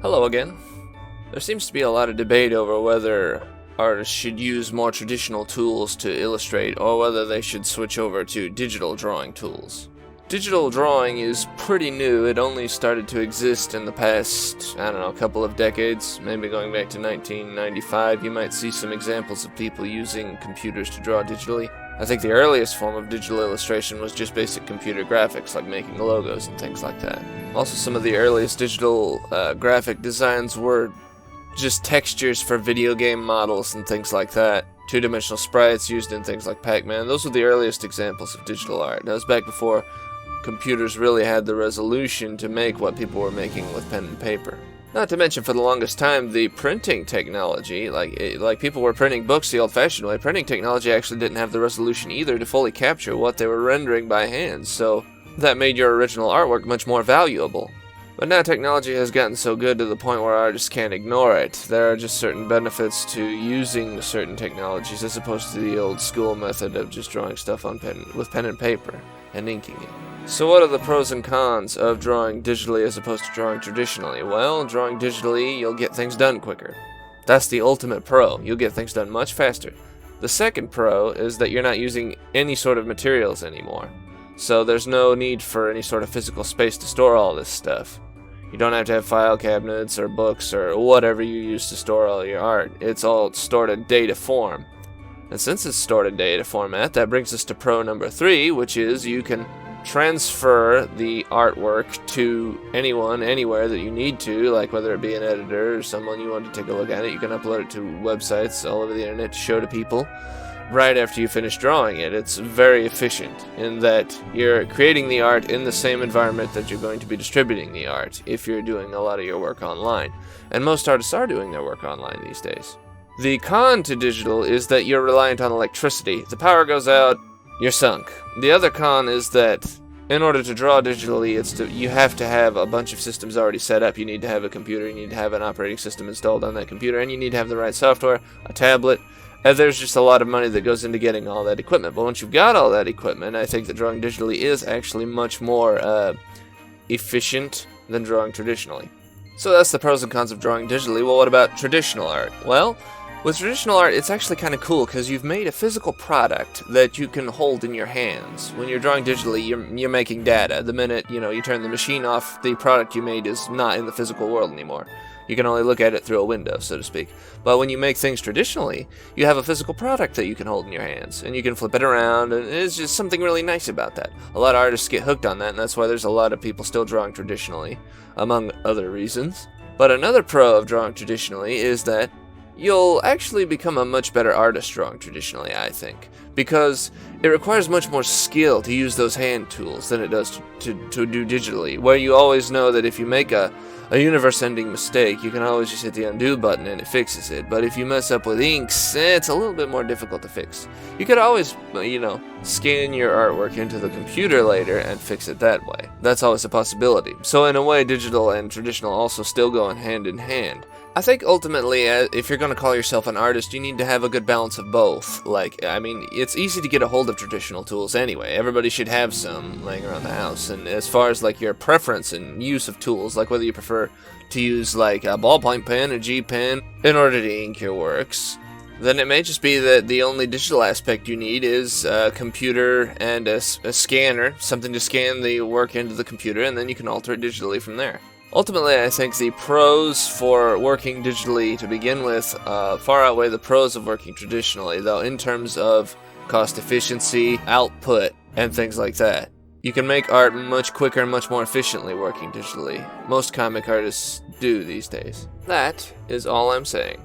Hello again. There seems to be a lot of debate over whether artists should use more traditional tools to illustrate or whether they should switch over to digital drawing tools. Digital drawing is pretty new. It only started to exist in the past, couple of decades, maybe going back to 1995. You might see some examples of people using computers to draw digitally. I think the earliest form of digital illustration was just basic computer graphics, like making logos and things like that. Also, some of the earliest digital graphic designs were just textures for video game models and things like that. Two-dimensional sprites used in things like Pac-Man. Those were the earliest examples of digital art. That was back before computers really had the resolution to make what people were making with pen and paper. Not to mention, for the longest time, the printing technology, like people were printing books the old-fashioned way. Printing technology actually didn't have the resolution either to fully capture what they were rendering by hand, so that made your original artwork much more valuable. But now technology has gotten so good to the point where artists can't ignore it. There are just certain benefits to using certain technologies as opposed to the old school method of just drawing stuff on with pen and paper and inking it. So what are the pros and cons of drawing digitally as opposed to drawing traditionally? Well, drawing digitally, you'll get things done quicker. That's the ultimate pro. You'll get things done much faster. The second pro is that you're not using any sort of materials anymore. So there's no need for any sort of physical space to store all this stuff. You don't have to have file cabinets or books or whatever you use to store all your art. It's all stored in data form. And since it's stored in data format, that brings us to pro number 3, which is you can transfer the artwork to anyone, anywhere that you need to, like whether it be an editor or someone you want to take a look at it. You can upload it to websites all over the internet to show to people right after you finish drawing it. It's very efficient in that you're creating the art in the same environment that you're going to be distributing the art if you're doing a lot of your work online. And most artists are doing their work online these days. The con to digital is that you're reliant on electricity. The power goes out, you're sunk. The other con is that in order to draw digitally, you have to have a bunch of systems already set up. You need to have a computer, you need to have an operating system installed on that computer, and you need to have the right software, a tablet. And there's just a lot of money that goes into getting all that equipment. But once you've got all that equipment, I think that drawing digitally is actually much more efficient than drawing traditionally. So that's the pros and cons of drawing digitally. Well, what about traditional art? Well, with traditional art, it's actually kind of cool because you've made a physical product that you can hold in your hands. When you're drawing digitally, you're making data. The minute you turn the machine off, the product you made is not in the physical world anymore. You can only look at it through a window, so to speak. But when you make things traditionally, you have a physical product that you can hold in your hands, and you can flip it around, and it's just something really nice about that. A lot of artists get hooked on that, and that's why there's a lot of people still drawing traditionally, among other reasons. But another pro of drawing traditionally is that you'll actually become a much better artist drawing traditionally, I think, because it requires much more skill to use those hand tools than it does to do digitally, where you always know that if you make a universe-ending mistake, you can always just hit the undo button and it fixes it. But if you mess up with inks, it's a little bit more difficult to fix. You could always, scan your artwork into the computer later and fix it that way. That's always a possibility. So in a way, digital and traditional also still go hand in hand. I think ultimately, if you're going to call yourself an artist, you need to have a good balance of both. It's easy to get a hold of traditional tools anyway. Everybody should have some laying around the house. And as far as your preference and use of tools, like whether you prefer to use a ballpoint pen, a G pen, in order to ink your works, then it may just be that the only digital aspect you need is a computer and a scanner, something to scan the work into the computer, and then you can alter it digitally from there. Ultimately, I think the pros for working digitally to begin with far outweigh the pros of working traditionally, though, in terms of cost efficiency, output, and things like that. You can make art much quicker and much more efficiently working digitally. Most comic artists do these days. That is all I'm saying.